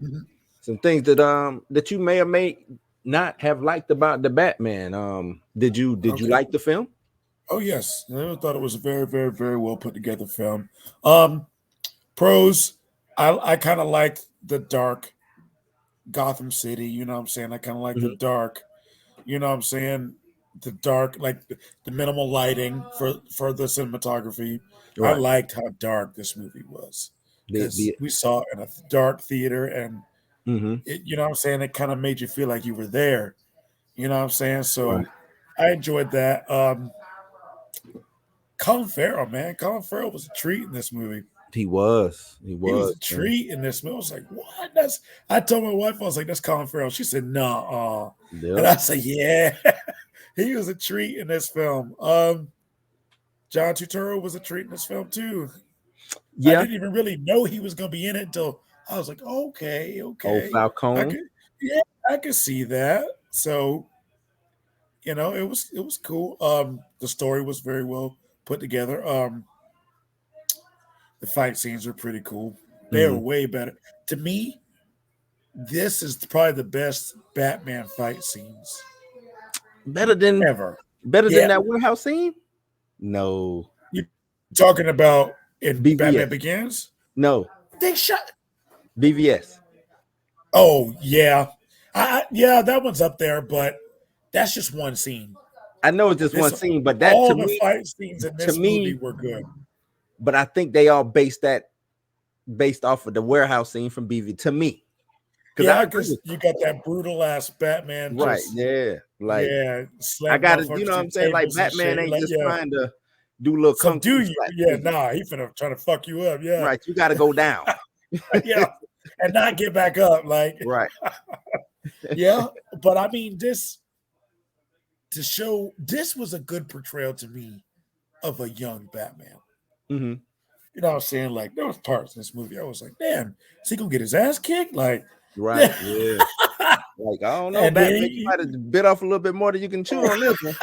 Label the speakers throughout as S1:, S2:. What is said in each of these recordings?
S1: Mhm.
S2: some things that you may or may not have liked about the Batman. Did you
S1: Okay.
S2: like the film?
S1: Oh yes, I thought it was a very, very, very well put together film. Um, Pros, I kind of like the dark Gotham City. You know what I'm saying? I kind of like the
S2: Mhm.
S1: dark. You know what I'm saying? The dark, like the minimal lighting for the cinematography. I
S2: Right.
S1: liked how dark this movie was because
S2: The
S1: we saw it in a dark theater, and
S2: hmm
S1: it, you know what I'm saying, it kind of made you feel like you were there. You know what I'm saying?
S2: right.
S1: So I enjoyed that. Colin Farrell, man, Colin Farrell was a treat in this movie.
S2: He was. He
S1: He was
S2: was,
S1: a
S2: man.
S1: treat in this movie. I was like, what? That's. I told my wife, I was like, that's Colin Farrell. She said, no. And
S2: Yep.
S1: I said, yeah. He was a treat in this film. John Turturro was a treat in this film too. I
S2: Yeah.
S1: didn't even really know he was going to be in it until I was like, okay,
S2: Old
S1: okay, I
S2: Falcone.
S1: could, yeah, I could see that. So it was cool. The story was very well put together. The fight scenes were pretty cool. They were
S2: Hmm.
S1: way better to me. This is probably the best Batman fight scenes
S2: Better than
S1: ever.
S2: better than
S1: Yeah,
S2: that warehouse scene. No.
S1: you talking about in Batman
S2: BVS.
S1: Begins?
S2: No.
S1: They shot.
S2: BVS.
S1: Oh yeah, yeah, that one's up there, but that's just one scene.
S2: I know it's just one
S1: This
S2: scene, but that
S1: all the fight scenes in
S2: to
S1: this movie
S2: me,
S1: were good.
S2: but I think they all based off of the warehouse scene from BV to me. Because I
S1: Yeah,
S2: agree
S1: because
S2: with
S1: you got that brutal ass Batman
S2: you. Right.
S1: just
S2: Yeah. Like I
S1: slam
S2: gotta, you
S1: motherfuckers
S2: know what
S1: through
S2: I'm saying? Like
S1: tables and
S2: Batman
S1: shit.
S2: ain't
S1: Like
S2: just
S1: yeah,
S2: trying to do little kung
S1: subdue
S2: fu
S1: you.
S2: slaps to
S1: Yeah,
S2: you.
S1: nah, he finna try to fuck you up. Yeah,
S2: Right. You gotta go down.
S1: yeah, and not get back up. Like
S2: Right.
S1: yeah, but I mean this to show this was a good portrayal to me of a young Batman.
S2: Hmm.
S1: You know what I'm saying? Like there was parts in this movie I was like, damn, is he gonna get his ass kicked? Like,
S2: Right.
S1: yeah.
S2: Yeah. Like, I don't know,
S1: And then
S2: Batman. You might have bit off a little bit more than you can chew on this one.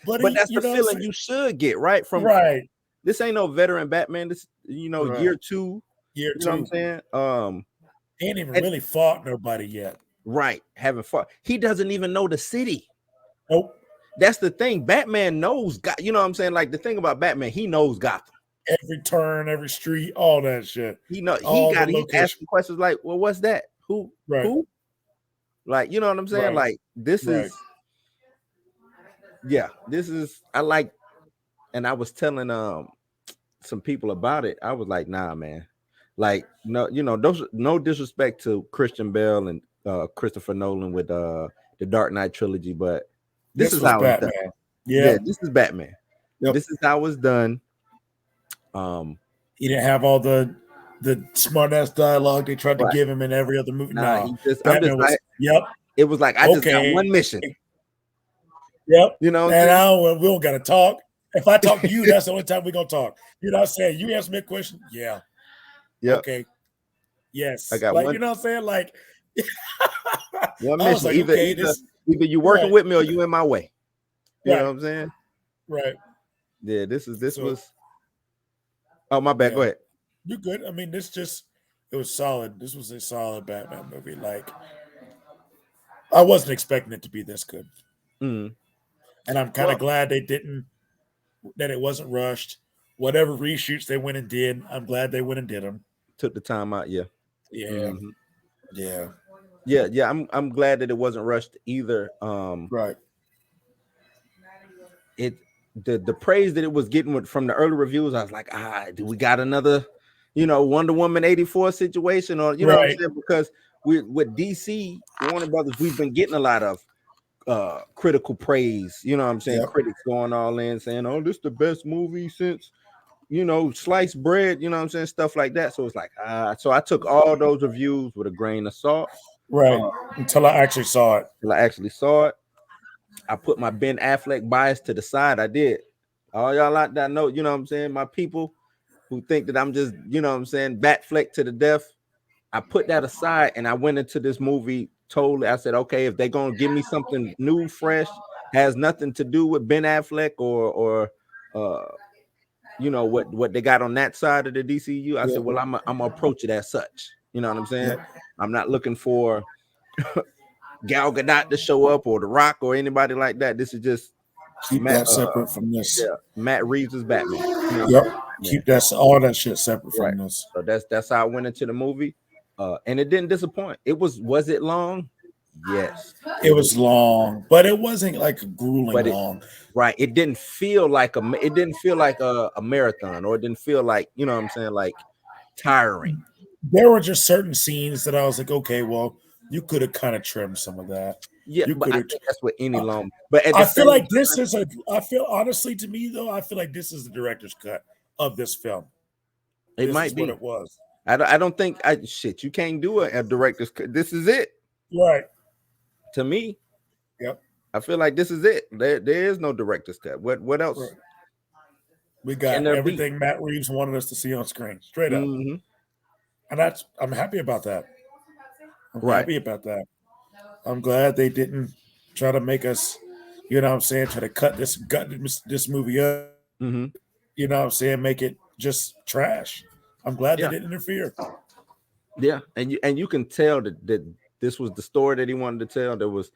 S1: but
S2: But
S1: he,
S2: that's
S1: you
S2: the
S1: know, what I'm
S2: feeling
S1: saying?
S2: you should get, right? From
S1: Right,
S2: this ain't no veteran Batman. This,
S1: right.
S2: year two.
S1: Year
S2: You know what I'm
S1: two,
S2: saying?
S1: he ain't even
S2: And
S1: really fought nobody yet.
S2: right, having fun. He doesn't even know the city.
S1: Nope.
S2: That's the thing. Batman knows God. You know what I'm saying? Like the thing about Batman, he knows Gotham.
S1: Every turn, every street, all that shit,
S2: He
S1: all the
S2: got he's
S1: location.
S2: asking questions like, well, what's that?
S1: Right,
S2: Who? Like, you know what I'm saying?
S1: right,
S2: Like, this
S1: right.
S2: is yeah, this is I like, and I was telling some people about it. I was like, nah, man. Like, no, those no disrespect to Christian Bale and Christopher Nolan with the Dark Knight trilogy, but this
S1: This
S2: is
S1: was
S2: how it's done.
S1: Batman. Yeah.
S2: Yeah, this is Batman.
S1: Yep.
S2: This is how it's done. Um,
S1: He didn't have all the smart ass dialogue they tried to
S2: right.
S1: give him in every other movie.
S2: Nah,
S1: Nah,
S2: he just I'm just
S1: Batman was.
S2: like
S1: Yep.
S2: it was like I just got one
S1: Okay.
S2: mission.
S1: Yep.
S2: You know what I'm
S1: And
S2: saying?
S1: we don't gotta talk. If I talk to you, that's the only time we're gonna talk. You know what I'm saying? You ask me a question, yeah.
S2: Yep.
S1: Okay.
S2: I
S1: Yes.
S2: got
S1: Like,
S2: one
S1: you know what I'm saying? Like
S2: one
S1: I was
S2: mission.
S1: like,
S2: Either
S1: okay,
S2: either
S1: this
S2: either you working
S1: right,
S2: with me or you in my way. You know
S1: right,
S2: what I'm saying?
S1: right.
S2: Yeah, this
S1: So
S2: was oh my bad. Go
S1: yeah.
S2: ahead.
S1: You good. I mean, this just it was solid. This was a solid Batman movie. Like I wasn't expecting it to be this good.
S2: Mm.
S1: And I'm kind of
S2: Well,
S1: glad they didn't that it wasn't rushed. Whatever reshoots they went and did, I'm glad they went and did them.
S2: took the time out, yeah.
S1: Yeah,
S2: Hmm.
S1: yeah,
S2: Yeah. I'm glad that it wasn't rushed either.
S1: right.
S2: It the praise that it was getting from the early reviews, I was like, do we got another, Wonder Woman 84 situation, or you know what I'm
S1: Right.
S2: saying? Because we with DC Warner Brothers, we've been getting a lot of critical praise. You know what I'm saying?
S1: Yep.
S2: Critics going all in saying, "Oh, this the best movie since sliced bread." You know what I'm saying? Stuff like that. So it's like, so I took all those reviews with a grain of salt.
S1: Right.
S2: Uh,
S1: Until I actually saw it.
S2: till I actually saw it. I put my Ben Affleck bias to the side. I did. All y'all out there know, you know what I'm saying? My people who think that I'm just, you know what I'm saying, Batfleck to the death. I put that aside and I went into this movie totally. I said, okay, if they're gonna give me something new, fresh, has nothing to do with Ben Affleck or you know, what they got on that side of the DCU. I
S1: Yeah.
S2: said, well, I'm gonna approach it as such. You know what I'm saying?
S1: Yeah.
S2: I'm not looking for Gal Gadot to show up or The Rock or anybody like that. This is just
S1: Keep
S2: Matt,
S1: that separate from this.
S2: Matt Reeves' Batman. You know,
S1: Yep.
S2: Batman.
S1: Keep that all that shit separate
S2: Right.
S1: from this.
S2: So that's how I went into the movie. And it didn't disappoint. Was it long? Yes.
S1: It was long, but it wasn't like grueling long.
S2: Right. It didn't feel like a marathon, or it didn't feel like, you know what I'm saying, like tiring.
S1: There were just certain scenes that I was like, okay, well, you could have kind of trimmed some of that.
S2: Yeah,
S1: you
S2: but I
S1: could've-
S2: think that's what any long. But
S1: I feel like this is I feel honestly to me though, I feel like this is the director's cut of this film.
S2: It
S1: This
S2: might
S1: is
S2: be.
S1: what it was.
S2: I don't think you can't do a director's cut. This is it.
S1: Right.
S2: To me.
S1: Yep.
S2: I feel like this is it. There is no director's cut. What else?
S1: Right. We got everything Matt Reeves wanted us to see on screen, straight up.
S2: Mm-hmm.
S1: And I'm happy about that. I'm happy about that. I'm glad they didn't try to make us, you know what I'm saying, try to gut this movie up.
S2: Mm-hmm.
S1: You know what I'm saying, make it just trash. I'm glad they didn't interfere.
S2: Yeah, and you can tell that this was the story that he wanted to tell. There was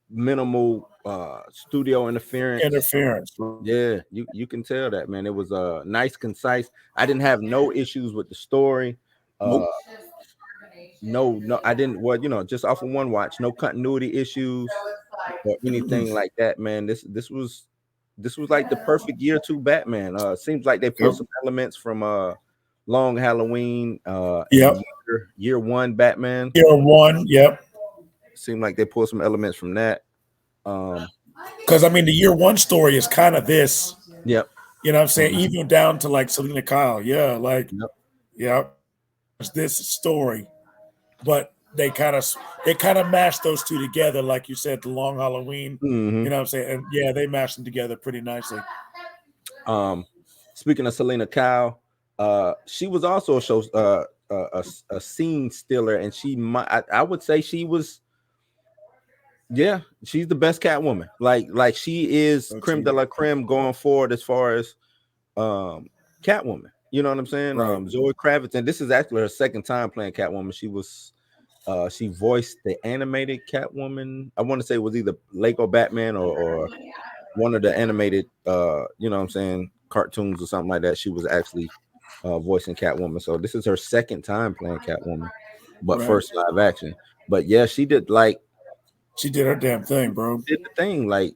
S2: minimal studio interference. Yeah, you can tell that, man. It was nice, concise. I didn't have no issues with the story.
S1: Nope.
S2: No, I didn't. Well, you know, just off of one watch, no continuity issues or anything like that, man. This was like the perfect year 2 Batman. Seems like they pulled some elements from Long Halloween. Year 1 Batman.
S1: Year 1, yep.
S2: Seemed like they pulled some elements from that.
S1: Because I mean, the year 1 story is kind of this.
S2: Yep.
S1: You know what I'm saying? Even down to like Selena Kyle. Yeah, like it's this story. But they kind of mashed those two together, like you said, the Long Halloween.
S2: Mm-hmm.
S1: You know what I'm saying? And yeah, they mashed them together pretty nicely.
S2: Speaking of Selena Kyle, she was also a scene stealer, and I would say she was. Yeah, she's the best Catwoman. Like she is creme de la creme going forward as far as Catwoman. You know what I'm saying?
S1: Right.
S2: Zoe Kravitz, and this is actually her second time playing Catwoman. She voiced the animated Catwoman. I want to say it was either Lego Batman or one of the animated you know what I'm saying, cartoons or something like that. She was actually voicing Catwoman. So this is her second time playing Catwoman, but first live action. But yeah, she did
S1: her damn thing, bro.
S2: Did the thing. Like,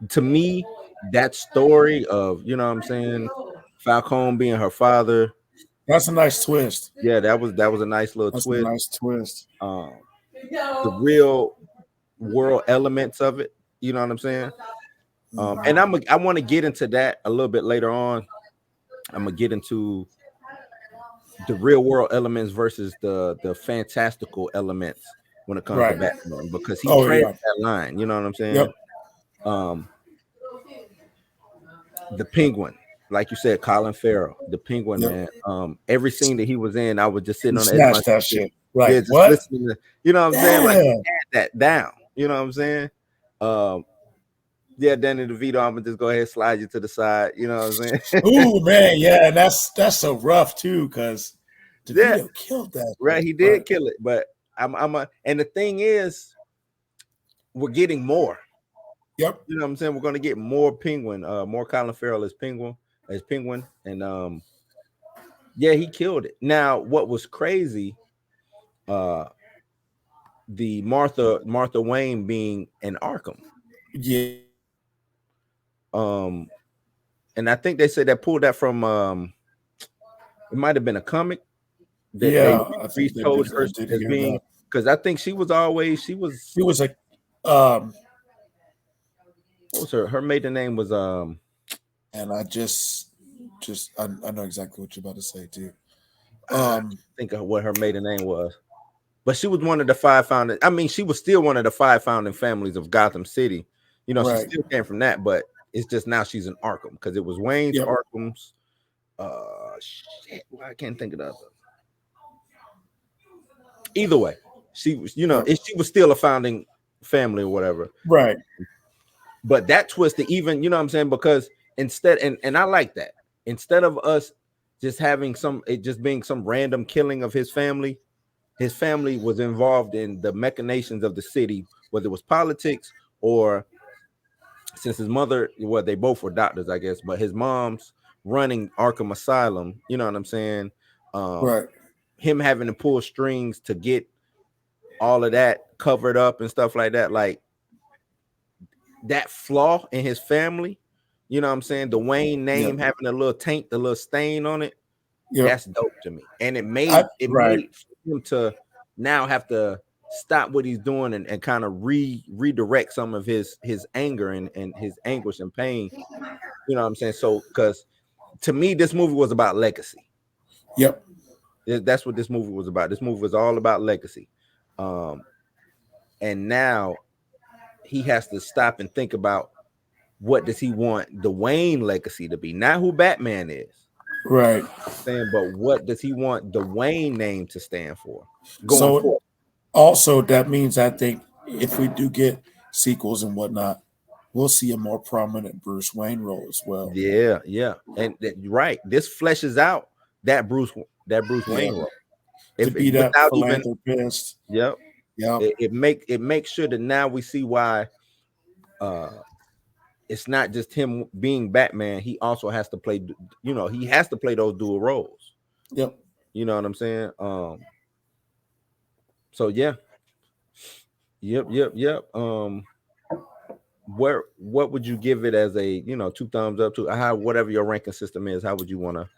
S2: to me, that story of, you know what I'm saying, Falcone being her father.
S1: That's a nice twist.
S2: Yeah, that was a nice little twist.
S1: A nice twist.
S2: The real world elements of it, you know what I'm saying? And I want to get into that a little bit later on. I'm gonna get into the real world elements versus the fantastical elements when it comes to Batman, because he treads that line, you know what I'm saying? Yep. The Penguin, like you said, Colin Farrell, the Penguin, man. Every scene that he was in, I was just sitting on the edge of
S1: that shit. Right.
S2: Yeah, just listening to, you know what I'm saying? Like, he had that down. You know what I'm saying? Yeah, Danny DeVito, I'm gonna just go ahead and slide you to the side. You know what I'm saying?
S1: Ooh, man, yeah, that's so rough too, because DeVito killed that.
S2: Right, he did kill it, but and the thing is, we're getting more.
S1: Yep.
S2: You know what I'm saying? We're gonna get more Penguin, more Colin Farrell as Penguin, and yeah, he killed it. Now, what was crazy, the Martha Wayne being in Arkham.
S1: Yeah.
S2: And I think they said they pulled that from it might have been a comic.
S1: I
S2: think they told her as being, because I think she was a what was her maiden name was
S1: and I just I know exactly what you're about to say too.
S2: Think of what her maiden name was, but she was one of the 5 founding. I mean, she was still one of the 5 founding families of Gotham City. You know, she still came from that, but it's just now she's in Arkham because it was Wayne's, Arkham's. I can't think of the other. Either way, she was, you know, she was still a founding family or whatever.
S1: Right.
S2: But that twist, even, you know what I'm saying, because instead, and I like that, instead of us just having it just being some random killing of his family was involved in the machinations of the city, whether it was politics or, since his mother, well, they both were doctors, I guess, but his mom's running Arkham Asylum, you know what I'm saying?
S1: Right.
S2: Him having to pull strings to get all of that covered up and stuff like that, like that flaw in his family, you know what I'm saying? The Wayne name having a little taint, the little stain on it, that's dope to me. And it made him to now have to stop what he's doing and kind of redirect some of his anger and his anguish and pain. You know what I'm saying? So, because to me, this movie was about legacy.
S1: Yep.
S2: That's what this movie was about. This movie was all about legacy. And now he has to stop and think about, what does he want the Wayne legacy to be? Not who Batman is.
S1: Right.
S2: But what does he want the Wayne name to stand for?
S1: Going forward. Also, that means, I think, if we do get sequels and whatnot, we'll see a more prominent Bruce Wayne role as well.
S2: Yeah. And right. This fleshes out that Bruce Wayne role.
S1: To be that philanthropist.
S2: Yep. It makes sure that now we see why it's not just him being Batman. He also has to play, he has to play those dual roles.
S1: Yep.
S2: You know what I'm saying? So yeah. Yep. What would you give it as a, 2 thumbs up to whatever your ranking system is? How would you want to?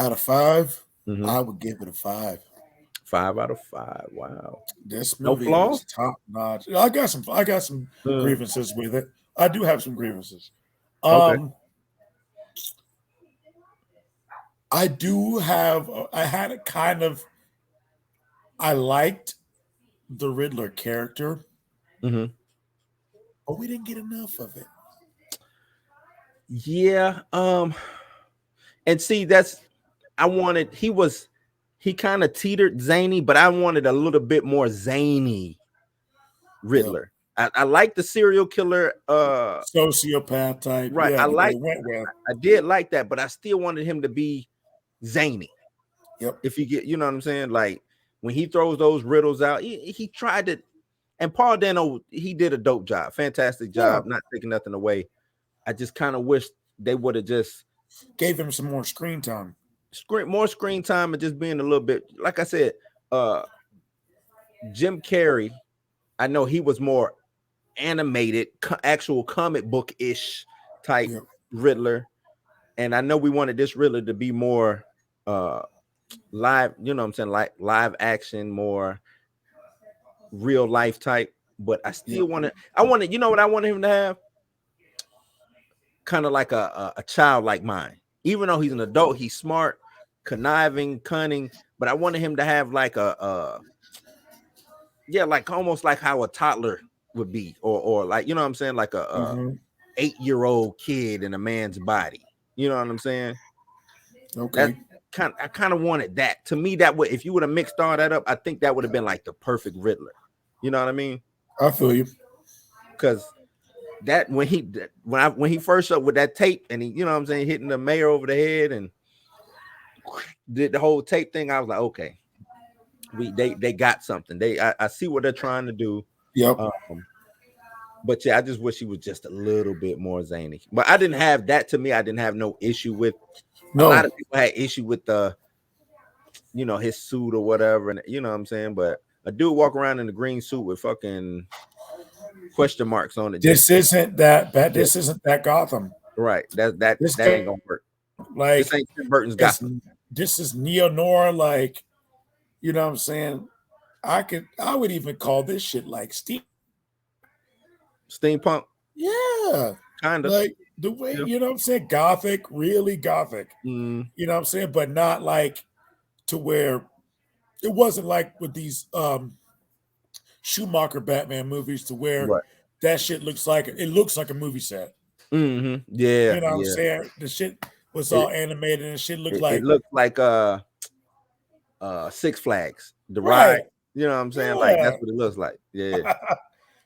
S1: Out of 5, I would give it a 5.
S2: 5 out of 5. Wow.
S1: This movie is top notch. I got some grievances with it. I do have some grievances.
S2: Okay.
S1: I liked the Riddler character, but we didn't get enough of it.
S2: Yeah. And see, he kind of teetered zany, but I wanted a little bit more zany Riddler. I like the serial killer,
S1: sociopath type.
S2: Right.
S1: Yeah,
S2: I did like that, but I still wanted him to be zany.
S1: Yep.
S2: If you get, you know what I'm saying? Like when he throws those riddles out, he tried to, and Paul Dano, he did a dope job, fantastic job, not taking nothing away. I just kind of wish they would have just
S1: gave him some more screen time.
S2: More screen time, and just being a little bit, like I said, Jim Carrey, I know he was more animated, actual comic book-ish type Riddler, and I know we wanted this Riddler to be more live, you know what I'm saying, like live action, more real life type, but I still wanted, you know what I wanted him to have? Kind of like a childlike mind. Even though he's an adult, he's smart, conniving, cunning, but I wanted him to have like like almost like how a toddler would be, or like, you know what I'm saying, like a 8-year-old kid in a man's body. You know what I'm saying?
S1: Okay.
S2: I kind of wanted that. To me, that would, if you would have mixed all that up, I think that would have been like the perfect Riddler. You know what I mean?
S1: I feel you.
S2: Because that when he first up with that tape and he, you know what I'm saying, hitting the mayor over the head and did the whole tape thing, I was like, okay, they got something. I see what they're trying to do.
S1: Yep.
S2: But yeah, I just wish he was just a little bit more zany. But I didn't have that. To me, I didn't have no issue with. A lot of people had issue with the, his suit or whatever, and you know what I'm saying. But a dude walk around in the green suit with fucking question marks on it.
S1: This isn't that bad. This isn't that Gotham.
S2: Right. That ain't gonna work.
S1: Like
S2: this ain't Tim Burton's Gotham.
S1: This is neo-noir, like, you know what I'm saying? I would even call this shit like
S2: steampunk.
S1: Yeah.
S2: Kind of.
S1: Like the way, you know what I'm saying? Gothic, really gothic. You know what I'm saying? But not like to where it wasn't like with these Schumacher Batman movies to where that shit looks like a movie set.
S2: Yeah.
S1: You know what I'm saying? The shit was all animated and shit looked like
S2: it looked like Six Flags, the ride. You know what I'm saying? Like that's what it looks like. Yeah.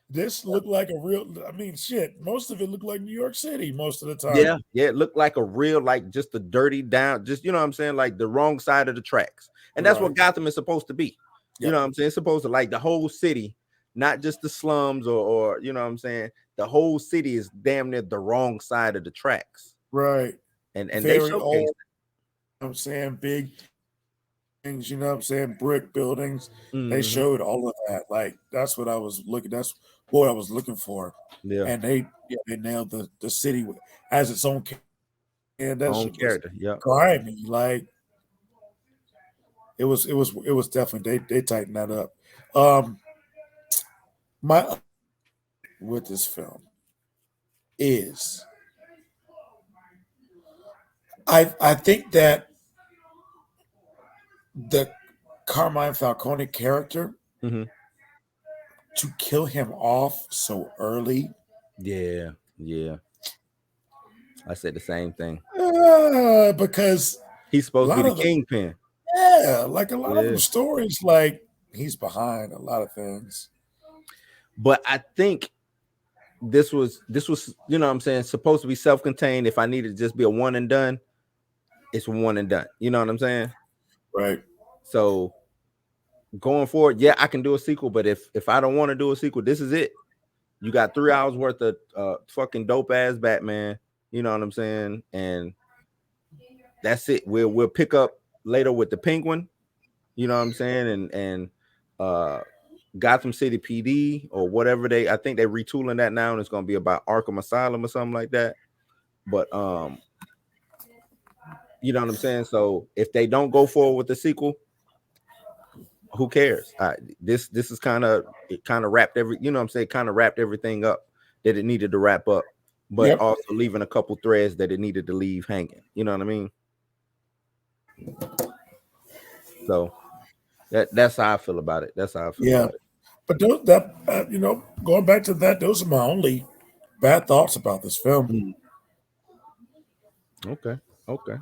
S1: This looked like a real. I mean, shit. Most of it looked like New York City most of the time.
S2: Yeah, it looked like a real, like just a dirty down, just you know what I'm saying, like the wrong side of the tracks. And that's what
S1: Right.
S2: Gotham is supposed to be. You
S1: Yep.
S2: know what I'm saying? It's supposed to like the whole city, not just the slums or you know what I'm saying. The whole city is damn near the wrong side of the tracks.
S1: Right.
S2: And they
S1: Very
S2: showcase
S1: old. You know what I'm saying, big things. You know what I'm saying, brick buildings. They
S2: Mhm.
S1: showed all of that. Like that's what I was looking. That's what I was looking for.
S2: Yeah,
S1: And they nailed the city as its own. And that
S2: own
S1: shit was
S2: character. Yep.
S1: grimy. Like it was definitely they tightened that up. My with this film is I think that the Carmine Falcone character
S2: Hmm.
S1: to kill him off so early,
S2: Yeah, yeah. I said the same thing.
S1: because
S2: He's
S1: a
S2: supposed to be
S1: lot
S2: the
S1: of the
S2: kingpin.
S1: like a lot of
S2: Yeah.
S1: the stories, like he's behind a lot of things.
S2: But I think this was you know what I'm saying, supposed to be self-contained. If I needed to just be a one and done, it's one and done. You know what I'm saying?
S1: Right.
S2: So going forward, yeah, I can do a sequel, but if I don't want to do a sequel, this is it. You got 3 hours worth of fucking dope ass Batman. You know what I'm saying? And that's it. We'll pick up later with the Penguin. You know what I'm saying? And Gotham City PD or whatever I think they're retooling that now, and it's gonna be about Arkham Asylum or something like that. But you know what I'm saying? So if they don't go forward with the sequel, who cares? This is kind of wrapped you know what I'm saying, kind of wrapped everything up that it needed to wrap up, but
S1: Yep.
S2: also leaving a couple threads that it needed to leave hanging. You know what I mean? So that's how I feel about it. That's how I feel
S1: Yeah.
S2: about it.
S1: But going back to that, those are my only bad thoughts about this film.
S2: Okay. Okay.